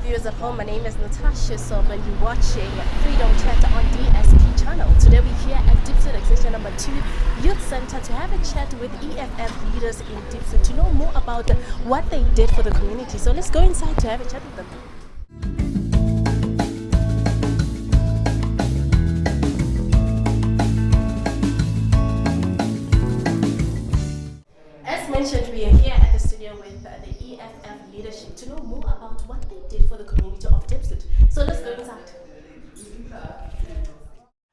viewers at home. My name is Nacia, Seopa, and you're watching Freedom Chat on DSP channel. Today we're here at Diepsloot Extension number 2 Youth Center to have a chat with EFF leaders in Diepsloot to know more about what they did for the community. So let's go inside to have a chat with them. As mentioned, we are here at the studio with the EFF leadership to know more about what they did for the community of Diepsloot. So let's go inside.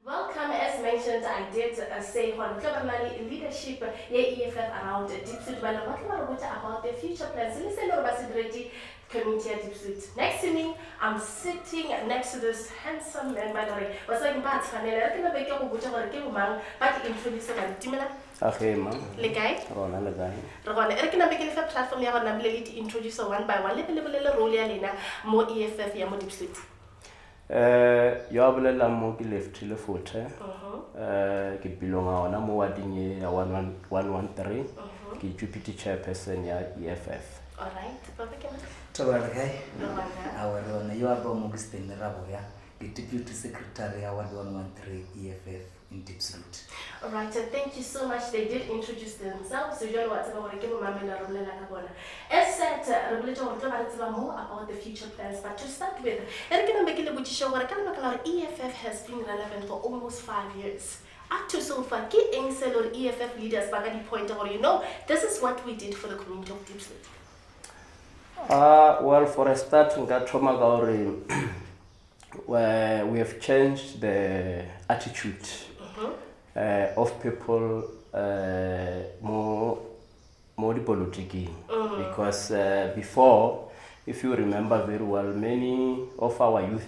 Welcome. As mentioned, I did say on leadership EFF around Diepsloot, but what about their future plans? Listen to ready community at Diepsloot. Next to me, I'm sitting next to this handsome man, by the way. What's like bad? But introduce him. Okay, ma'am. Legay? Rona legay. Rona, erkena begin fa platform ya rona mle to introduce one by one. Le role ya lena mo EFF ya mo Diepsloot. Yo abulela mo ke LEFTY LEFOTHE. Ke belonga ona mo wading ya 113. Ke DUPITY CHAIRPERSON ya EFF. All right. Perfect. Tabaraka. Rona yo aba mo ke RABOYA. Ke Deputy Secretary ya 113 EFF in Diepsloot. All right, and thank you so much. They did introduce themselves. So you what as said, more about the future plans. But to start with, EFF has been relevant for almost 5 years. Up to so far, key Engsel or EFF leaders bagadi point out, this is what we did for the community of Diepsloot. Well, for a start, we have changed the attitude of people more political, because before, if you remember very well, many of our youth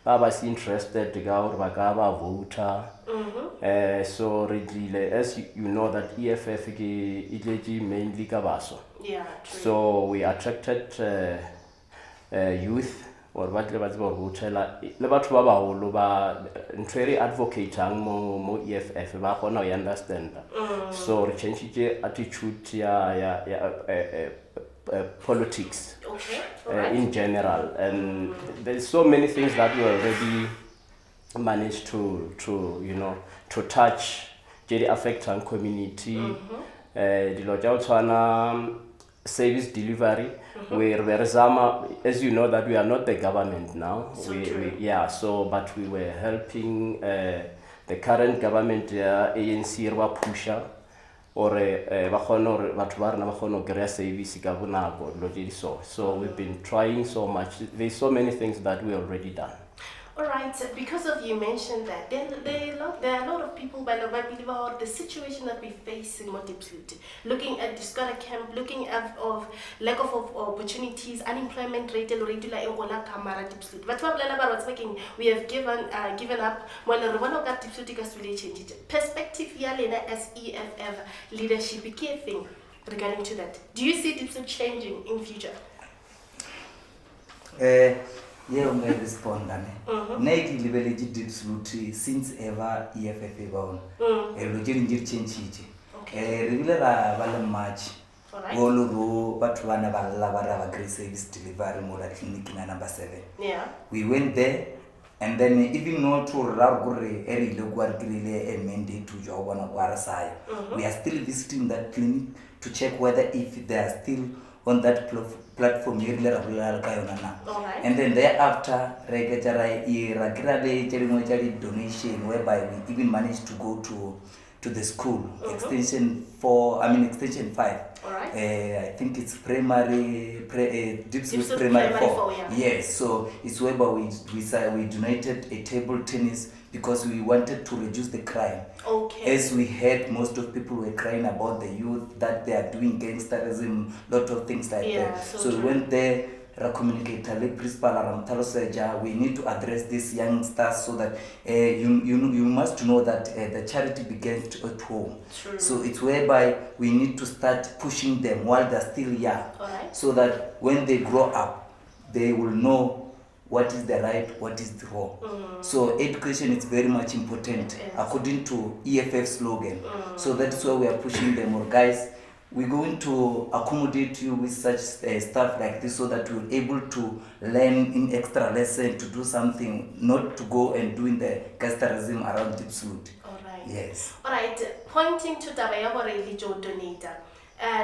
was interested to go voter. So really, as you know, that EFF is mainly Kabaso. Yeah, true. So we attracted youth or what le batla le batho ba baholo ba ntwere advocating mo EFF ba gona o understand. So we changed attitude ya politics. Okay. Right. In general, and there's so many things that we already managed to touch the affecting community. Service delivery, where as you know that we are not the government now. So but we were helping the current government, ANC pusher or so we've been trying so much. There's so many things that we already done. All right, because of you mentioned that, there are a lot of people by the situation that we face in Diepsloot, looking at Discover camp, looking at of lack of opportunities, unemployment rate, regular Angola Camara Diepsloot. But we have given up. Well, one of that Diepsloot is really changed. Perspective yalena as EFF leadership, key thing regarding to that. Do you see Diepsloot changing in future? Yeah, I'm going to respond. Nike Liberty Diepsloot since ever EFF bound. Roger change. Regular March. All but one of our great service delivery model clinic number 7. Yeah. We went there, and then even not to Ragore, Eri Loguar Grille, and mandate to job on our side. We are still visiting that clinic to check whether if they are still on that platform, and then thereafter, regularly donation, whereby we even managed to go to the school, extension 5. Right. I think it's primary, Diepsloot primary 4. Yeah. Yes, so it's whereby we donated a table tennis because we wanted to reduce the crime. Okay. As we heard, most of people were crying about the youth, that they are doing gangsterism, lot of things like that. So we went there, communicated with principal we need to address these youngsters so that you must know that the charity begins at home. True. So it's whereby we need to start pushing them while they're still young, so that when they grow up, they will know what is the right, what is the wrong. So education is very much important according to EFF slogan. So that's why we are pushing them. Or guys, we're going to accommodate you with such stuff like this so that you're able to learn in extra lesson to do something, not to go and doing the customism around Diepsloot. All right. Yes. All right. Pointing to taba ya gore le jo donator.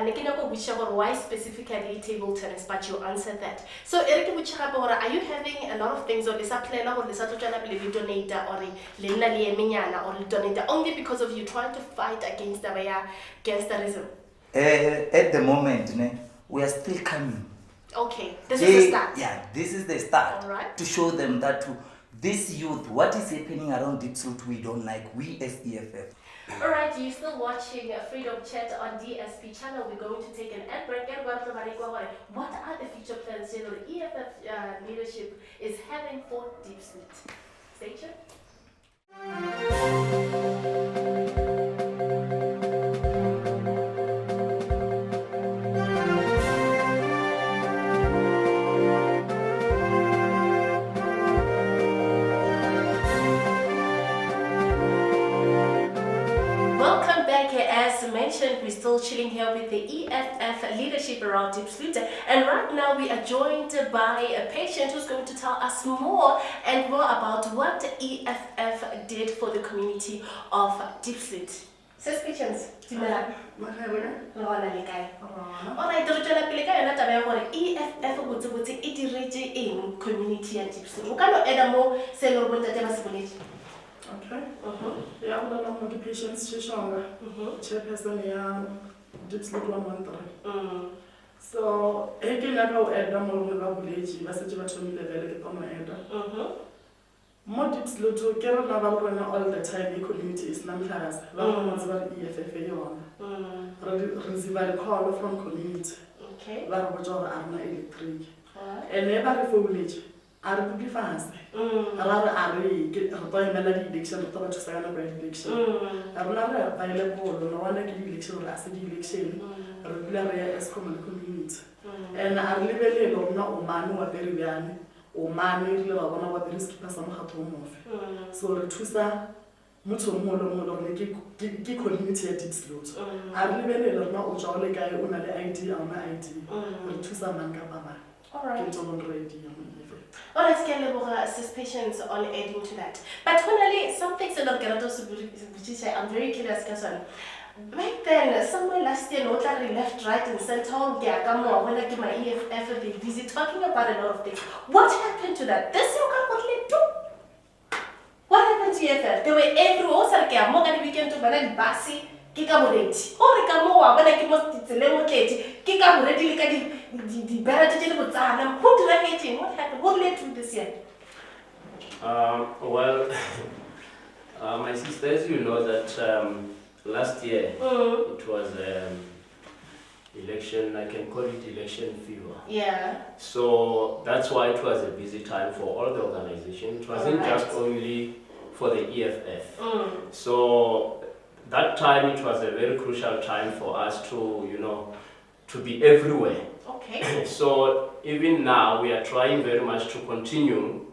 Ne ke nyaka go botsa gore why specifically table tennis, but you answered that. So Eric, are you having a lot of things or le sa plan gore le sa tlotsana pele le donator or le nna le emenyana or le donator only because of you trying to fight against taba ya gangsterism? At the moment, we are still coming. Okay, this is the start. Yeah, this is the start. All right. To show them that this youth, what is happening around Diepsloot, we don't like. We as EFF. All right, you're still watching Freedom Chat on DSP channel. We're going to take an ad break. What are the future plans the EFF leadership is having for Diepsloot? Stay tuned. Welcome back. As mentioned, we're still chilling here with the EFF leadership around Diepsloot, and right now we are joined by a patient who's going to tell us more and more about what EFF did for the community of Diepsloot. Says patients. Alright, EFF botse e diretse eng community at Diepsloot. O ka no eda mo se lo bontate ba se boletse. Okay. Yeah, I'm going to patients CHITSONGO, chairperson ya Diepsloot 113. So, I can go add them all over the village, but such a very on my head. More Diepsloot, care of all the time, the community is not class. Love EFF on. Receive a call from community. Okay. Larabajor Arna Electric. And never for village. Are really fast. Rather, are by melody election, to Sagana by election. Another available, no one like election or acid election, regular as common community. And I live a little no man who are very young, or man, one of the risk person had home of. So the Tusa, Mutu Molo, Gig community at Diepsloot. I live a little no jolly guy, only ID on my ID, and Tusa Manga Baba. All right. Get on ready. Alright, assist patients on adding to that. But finally, some things are not going to I'm very curious, Kasan. Back then, somewhere last year, not only left, right, and center, when I give my EFF, they busy talking about a lot of things. What happened to that? This you can't what happened to EFF? They were everywhere, more than weekend to manage Bassi. Kikabureti. Or Kamoa, when I must lemocate, Kikabureti, the Barrett with Zana. Who did I hate him? What happened? What led to this year? Well, my sisters, you know that last year it was election, I can call it election fever. Yeah. So that's why it was a busy time for all the organizations. It wasn't just only for the EFF. So that time it was a very crucial time for us to, to be everywhere. Okay. So even now we are trying very much to continue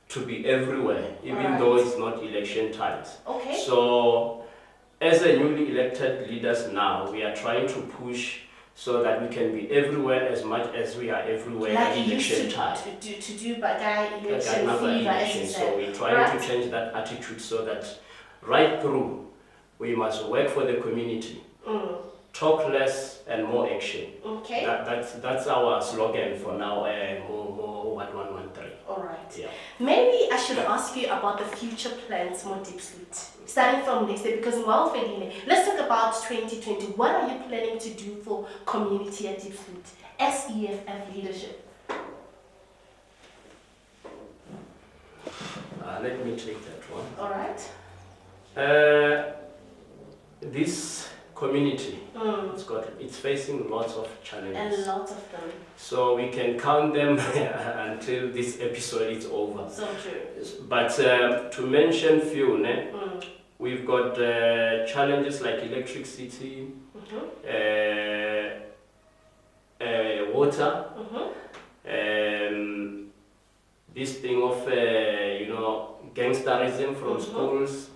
to be everywhere, even though it's not election times. Okay. So as a newly elected leaders now, we are trying to push so that we can be everywhere as much as we are everywhere like at election time. To do by election fever, as you said. So we're trying to change that attitude so that right through we must work for the community. Talk less and more action. Okay. That's our slogan for now. More 1113. All right. Yeah. Maybe I should ask you about the future plans, more Diepsloot. Starting from next year, because let's talk about 2020. What are you planning to do for community at Diepsloot as EFF leadership? Let me take that one. All right. This community, it's facing lots of challenges. And lots of them. So we can count them until this episode is over. So true. But to mention few, we've got challenges like electricity, water, this thing of gangsterism from schools,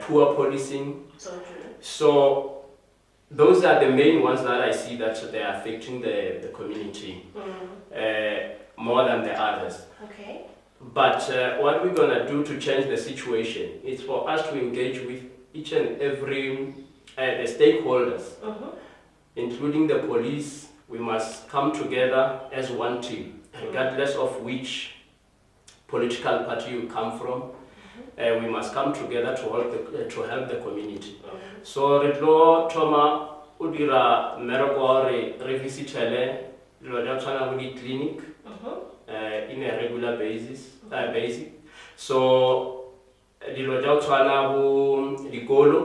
poor policing. So true. So those are the main ones that I see that they are affecting the community more than the others. Okay. But what we're going to do to change the situation is for us to engage with each and every the stakeholders, including the police. We must come together as one team, regardless of which political party you come from. We must come together to help the community. So Retlo Toma Udira Merogore revisitele Lodachana clinic in a regular basis. So the Lodachana Ligolo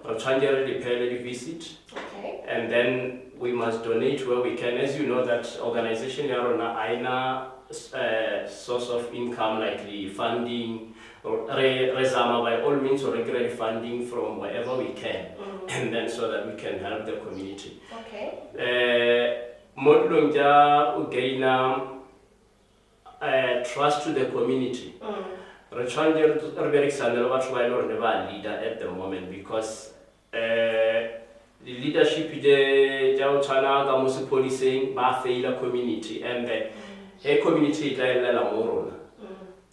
or Chanjere the visit. Okay. And then we must donate where we can. As you know, that organization Yarona Aina source of income like the funding or Rezama by all means or regular funding from wherever we can, and then so that we can help the community. Okay. Modlonja ugaina trust to the community. Rechanje Arberik Sandel what why Lord never leader at the moment because the leadership the Jauchana Gamusi policing ba fail community and the community is la morona.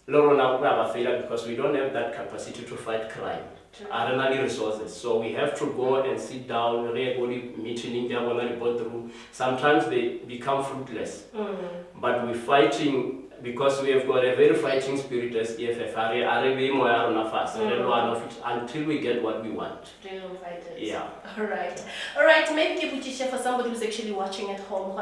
Lorona we failure because we don't have that capacity to fight crime. Arenali resources. So we have to go and sit down, regularly meeting in India when I through. Sometimes they become fruitless. But we're fighting because we have got a very fighting spirit as EFF until we get what we want. Freedom fighters. Yeah. Alright, maybe keep for somebody who's actually watching at home.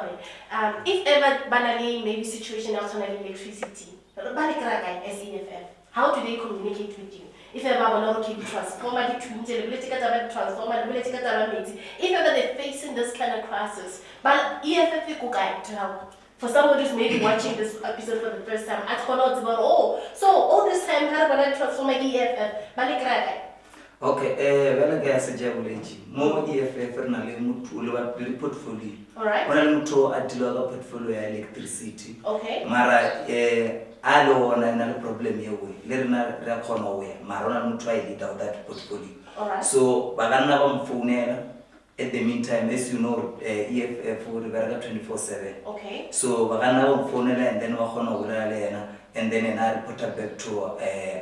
If ever banally maybe situation outside electricity, as EFF, how do they communicate with you? If ever want to keep transformer, transformer, if ever they're facing this kind of crisis, but EFF could guide to help. For somebody who's maybe watching this episode for the first time, I thought about so all this time how do I transform my EFF? Okay, when I guess a jabulage, more EFF na le mutu le portfolio. Alright. When I mutu adiloga portfolio electricity. Okay. Mara alo na problem yewe. Lerna rakona we. Mara na mutu I lead out that portfolio. Alright. So bagana bamfunela. At the meantime, as you know, EFF would be 24/7. Okay. So we're gonna phone and then we're gonna and then I report back to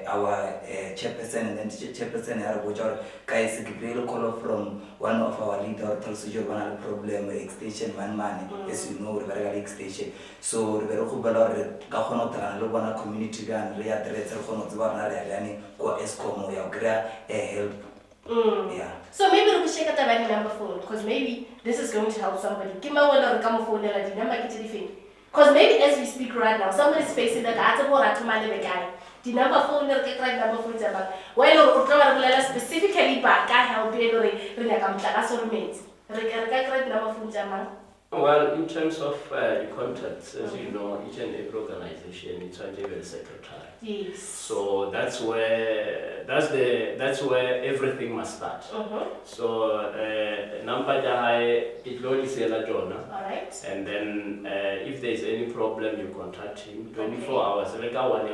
our chairperson and then chairperson RABOYA guys give call from one of our leader also one problem extension man money as you know very extension. So we very kubala ka khona tana le bona community gan re address re khona tsba na re yani ko escom ya gra help. Yeah. So maybe we should check out number phone because maybe this is going to help somebody. Give me one come phone and number get the because maybe as we speak right now, somebody's facing that guy. The number phone get right number phone well specifically back I help you number phone. Well, in terms of the contacts, as you know, each and every organization is under the secretary. Yes. So that's where everything must start. So number it only say la Jonah. All right. And then if there is any problem, you contact him. 24 hours. Like our one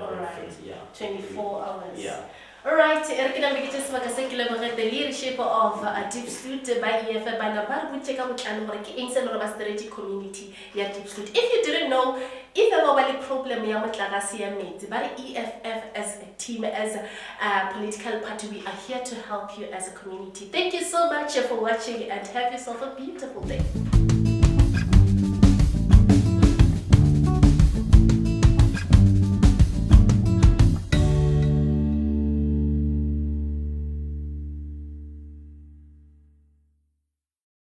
All right. Yeah. 24 hours. Yeah. Alright, the leadership of Diepsloot by EFF by Nabar would check out the community. Diepsloot. If you didn't know, if there was a problem, but EFF as a team, as a political party, we are here to help you as a community. Thank you so much for watching and have yourself a beautiful day.